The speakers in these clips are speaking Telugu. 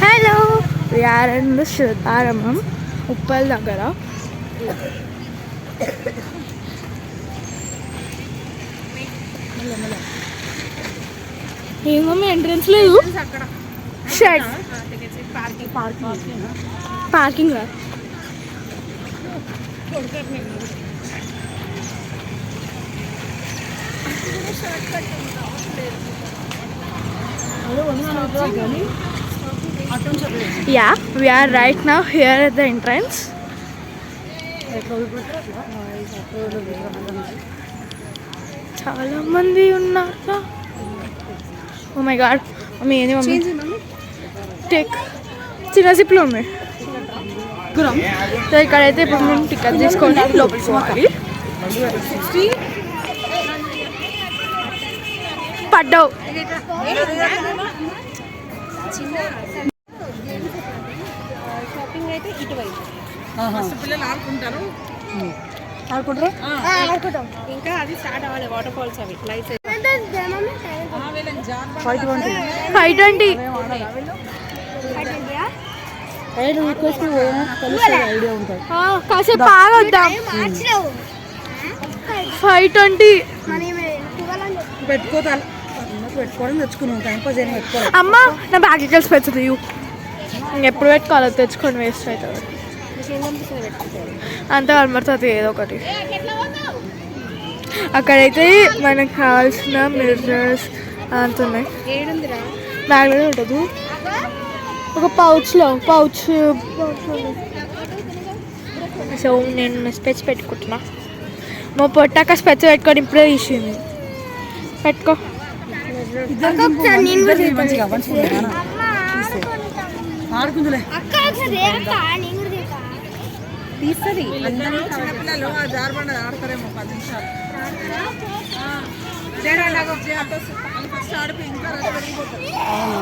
Hello, we are in the Shraddharamam, Uppal దగ్గర. ఏమో ఎంట్రన్స్ లేదు, shed parking. Yeah, we are right now here at the entrance. చాలా మంది ఉన్నారు. ఓ మై గాడ్, మమ్మీ ఏంది మమ్మీ? టేక్ చిన్న జిప్లు ఉన్నాయి. సో ఇక్కడైతే ఇప్పుడు మేము టికెట్ తీసుకొని లోపలికి పోవాలి. పడ్డావు. షాపింగ్ అయితే ఇటువైపు పిల్లలు ఆడుకుంటారు. ఇంకా అది స్టార్ట్ అవ్వాలి. వాటర్ ఫాల్స్ అవి లైట్స్ 520. కాసేపు ఆగొద్దాం. 520 పెట్టుకోవడం తెచ్చుకున్నాం. టైం పాస్ ఏమి పెట్టుకోవాలి. అమ్మ నా బ్యాగ్ కలిసి పెంచుతుంది. ఎప్పుడు పెట్టుకోవాలో తెచ్చుకొని వేస్ట్ అవుతుంది. అంతా కనబడుతుంది ఏదో ఒకటి. అక్కడైతే మనకు కావాల్సిన మిర్రర్స్ అంత ఉన్నాయి. బ్యాగ్లోనే ఉంటుంది. ఒక పౌచ్. సో నేను స్పెచ్ పెట్టుకుంటున్నా. మా పొట్టాక స్పెచ్ పెట్టుకొని ఇప్పుడే తీసింది. పెట్టుకో. చిన్నపిల్లలు ఆ జారుబండ ఆడతారేమో 10 నిమిషాలు.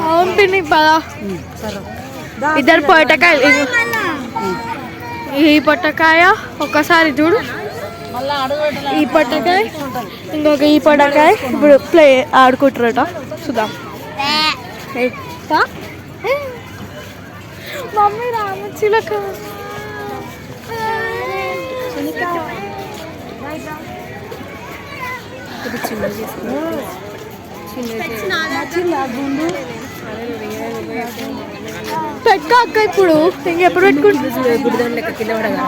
అవును పిన్ని పదా. ఇద్దరు పొట్టకాయలు. ఈ పొట్టకాయ ఒక్కసారి చూడు, ఈ పొట్టకాయ ఇంకొక ఈ పొట్టకాయ ఇప్పుడు ప్లే ఆడుకుంటారట. చూద్దాం. మమ్మీ రామచిలక పెట్టుకో అక్క. ఇప్పుడు ఇంకెప్పుడు పెట్టుకుంటుంది? గుడిదం లెక్క కింద పడగా